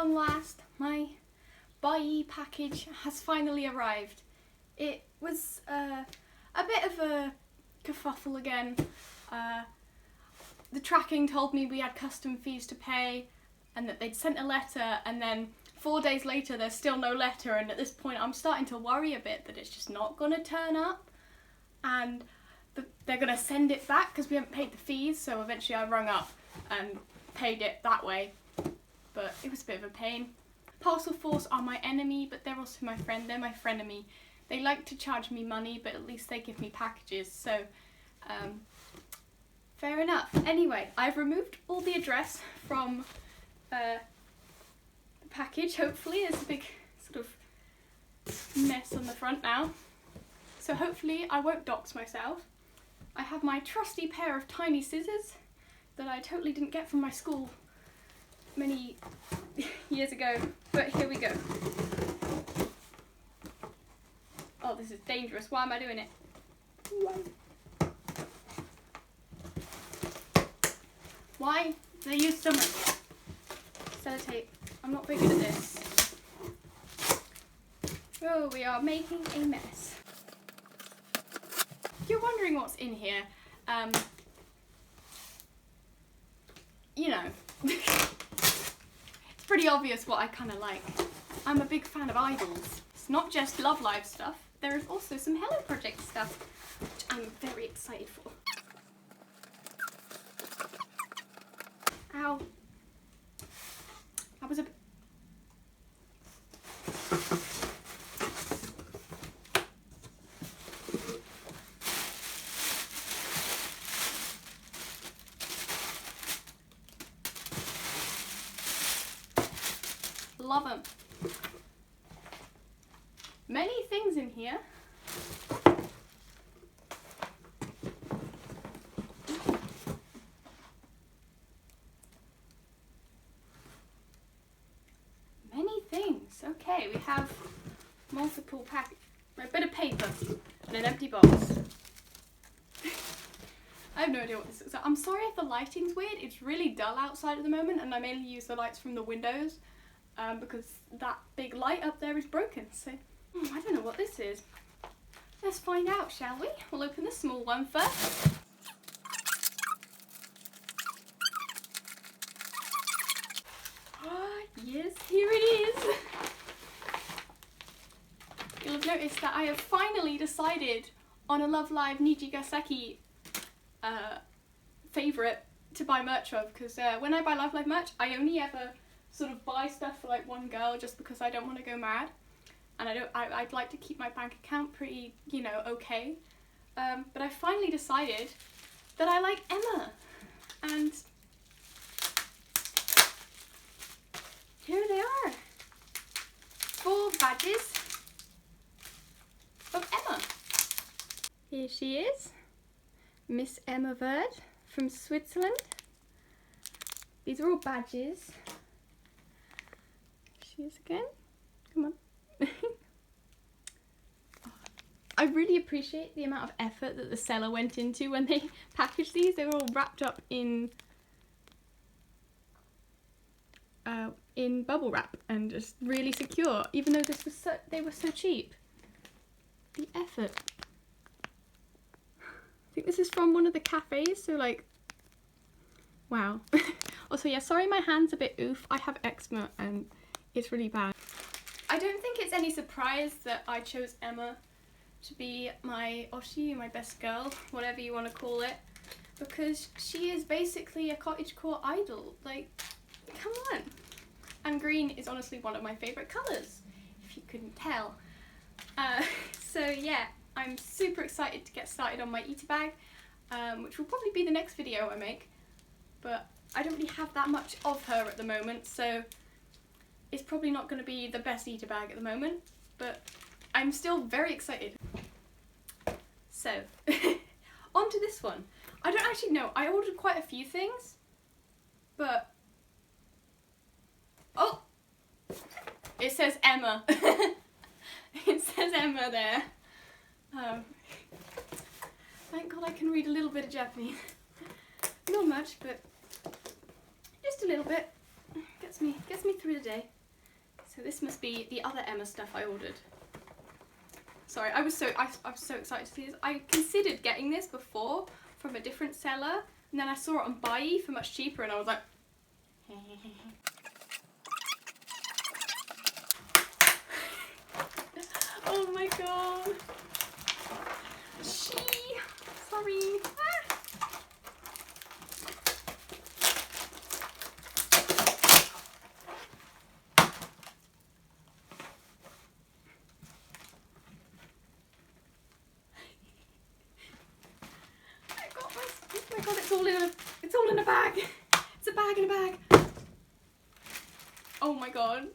long last, my Buyee package has finally arrived. It was a bit of a kerfuffle again. The tracking told me we had custom fees to pay and that they'd sent a letter, and then 4 days later there's still no letter, and at this point I'm starting to worry a bit that it's just not gonna turn up and they're gonna send it back because we haven't paid the fees. So eventually I rung up and paid it that way, but it was a bit of a pain. Parcel Force are my enemy, but they're also my friend. They're my frenemy. They like to charge me money, but at least they give me packages, so fair enough. Anyway, I've removed all the address from the package, hopefully. There's a big sort of mess on the front now, so hopefully I won't dox myself. I have my trusty pair of tiny scissors that I totally didn't get from my school many years ago, but here we go. Oh, this is dangerous. Why am I doing it? Why? They use so much sellotape. I'm not very good at this. Oh, we are making a mess. If you're wondering what's in here, you know, it's pretty obvious what I kind of like. I'm a big fan of idols. It's not just Love Live stuff. There is also some Hello Project stuff, which I'm very excited for. Ow. That was a bit... Love them. Many things in here. Many things. Okay, we have multiple a bit of paper and an empty box. I have no idea what this is. I'm sorry if the lighting's weird. It's really dull outside at the moment, and I mainly use the lights from the windows because that big light up there is broken. So I don't know what this is. Let's find out, shall we? We'll open the small one first. Yes, here it is. You'll have noticed that I have finally decided on a Love Live Nijigaseki favourite to buy merch of, because when I buy Love Live merch, I only ever sort of buy stuff for like one girl just because I don't want to go mad. And I'd like to keep my bank account pretty, you know, okay. But I finally decided that I like Emma. And here they are. 4 badges of Emma. Here she is. Miss Emma Verd from Switzerland. These are all badges. She is again. Come on. I really appreciate the amount of effort that the seller went into when they packaged these. They were all wrapped up in bubble wrap and just really secure, even though they were so cheap. The effort. I think this is from one of the cafes, so like, wow. Also, yeah, sorry my hand's a bit oof. I have eczema and it's really bad. I don't think it's any surprise that I chose Emma to be my Oshi, my best girl, whatever you want to call it, because she is basically a cottagecore idol. Like, come on. And green is honestly one of my favourite colours, if you couldn't tell. So yeah, I'm super excited to get started on my eater bag, which will probably be the next video I make, but I don't really have that much of her at the moment, so it's probably not going to be the best eater bag at the moment, but I'm still very excited. So, on to this one. I don't actually know, I ordered quite a few things, but... Oh! It says Emma. It says Emma there. Thank God I can read a little bit of Japanese. Not much, but just a little bit. Gets me through the day. So this must be the other Emma stuff I ordered. Sorry, I was so excited to see this. I considered getting this before from a different seller, and then I saw it on Buyee for much cheaper, and I was like, oh my god. Sorry. Oh my god, it's all in a bag. It's a bag in a bag. Oh my god.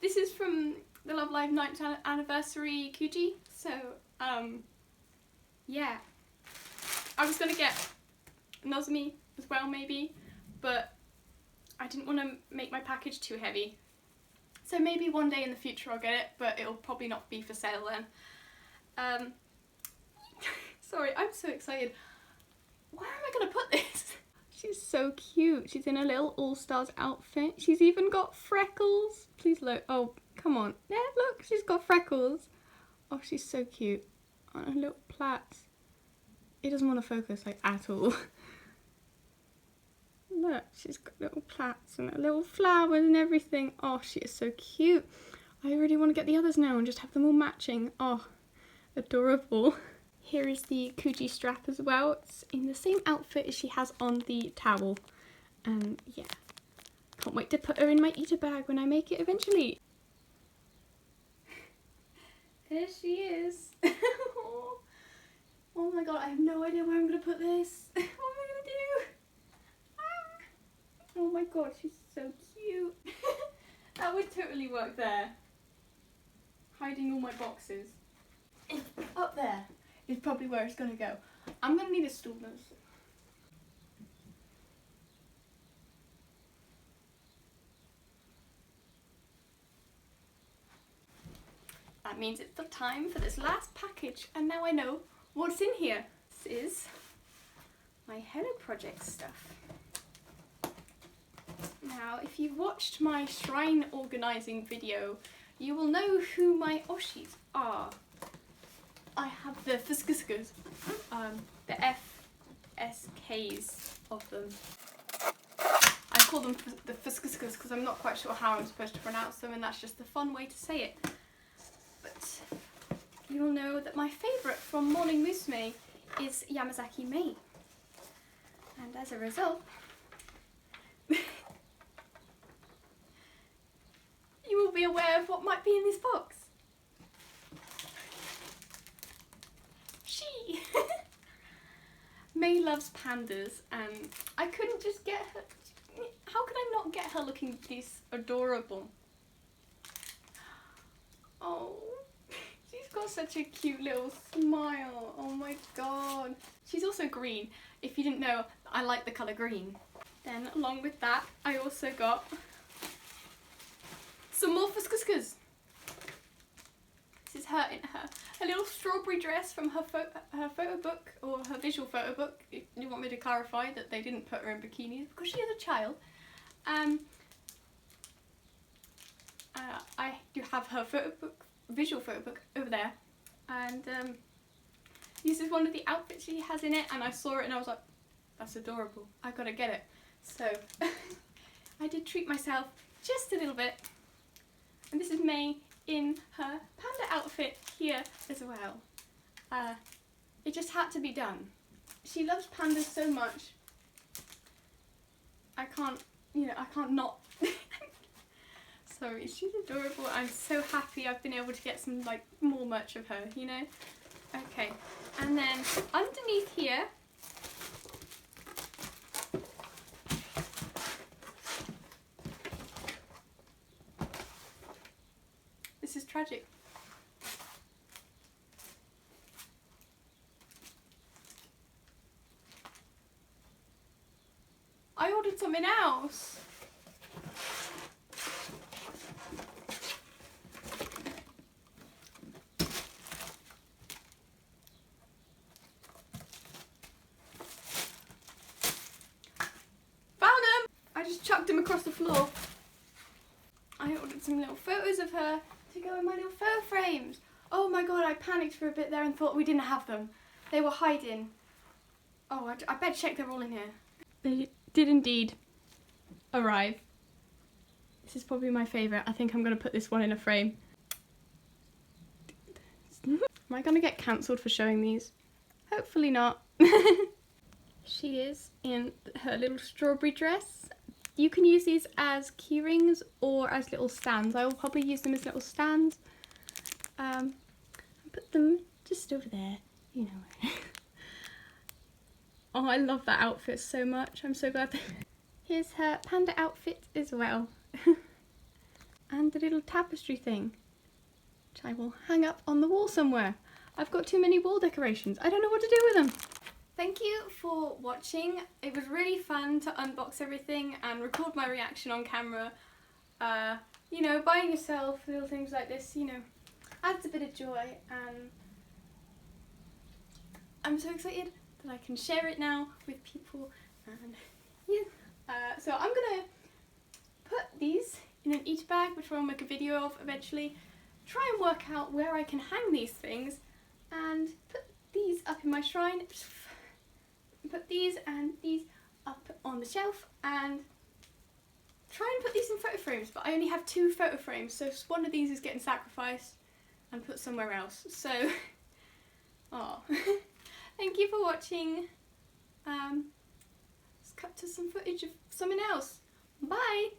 This is from the Love Live 9th anniversary Kuji. So, yeah. I was gonna get Nozmi as well maybe, but I didn't want to make my package too heavy. So maybe one day in the future I'll get it, but it'll probably not be for sale then. Sorry, I'm so excited. Where am I gonna put this? She's so cute. She's in a little All-Stars outfit. She's even got freckles. Please look. Oh, come on. Yeah, look, she's got freckles. Oh, she's so cute. On her little plaits. It doesn't want to focus, like, at all. Look, she's got little plaits and little flowers and everything. Oh, she is so cute. I really want to get the others now and just have them all matching. Oh, adorable. Here is the Kuji strap as well. It's in the same outfit as she has on the towel. And yeah, can't wait to put her in my eater bag when I make it eventually. There she is. Oh my god, I have no idea where I'm going to put this. What am I going to do? Ah. Oh my god, she's so cute. That would totally work there. Hiding all my boxes. Up there is probably where it's going to go. I'm going to need a stool though. That means it's the time for this last package, and now I know what's in here. This is my Hello Project stuff. Now, if you've watched my shrine organising video, you will know who my Oshis are. I have the Fuskuskas, the FSKs of them. I call them the Fuskuskas because I'm not quite sure how I'm supposed to pronounce them, and that's just the fun way to say it. But you will know that my favourite from Morning Musume is Yamazaki Mei. And as a result, you will be aware of what might be in this box. She! Mei loves pandas, and I couldn't just get her. How could I not get her looking this adorable? Oh, she's got such a cute little smile. Oh my god. She's also green. If you didn't know, I like the colour green. Then along with that, I also got some more Fuskuskas. This is her in her little strawberry dress from her photo book, or her visual photo book. If you want me to clarify that they didn't put her in bikinis because she is a child. I do have her photo book, visual photo book over there, and this is one of the outfits she has in it, and I saw it and I was like, that's adorable, I gotta get it. So I did treat myself just a little bit, and this is Mei in her panda outfit here as well. It just had to be done. She loves pandas so much, I can't not. Sorry, she's adorable. I'm so happy I've been able to get some like more merch of her, you know? Okay, and then underneath here, this is tragic. I ordered something else. chucked them across the floor. I ordered some little photos of her to go in my little photo frames. Oh my god, I panicked for a bit there and thought we didn't have them. They were hiding. Oh, I better check they're all in here. They did indeed arrive. This is probably my favourite. I think I'm going to put this one in a frame. Am I going to get cancelled for showing these? Hopefully not. She is in her little strawberry dress. You can use these as key rings or as little stands. I will probably use them as little stands. Put them just over there, you know. Oh, I love that outfit so much. I'm so glad. Here's her panda outfit as well. And the little tapestry thing, which I will hang up on the wall somewhere. I've got too many wall decorations. I don't know what to do with them. Thank you for watching. It was really fun to unbox everything and record my reaction on camera. You know, buying yourself little things like this, you know, adds a bit of joy, and I'm so excited that I can share it now with people. And yeah, so I'm gonna put these in an each bag, which I'll make a video of eventually. Try and work out where I can hang these things and put these up in my shrine. Put these and these up on the shelf and try and put these in photo frames, but I only have 2 photo frames, so one of these is getting sacrificed and put somewhere else. So, oh, thank you for watching. Let's cut to some footage of something else. Bye!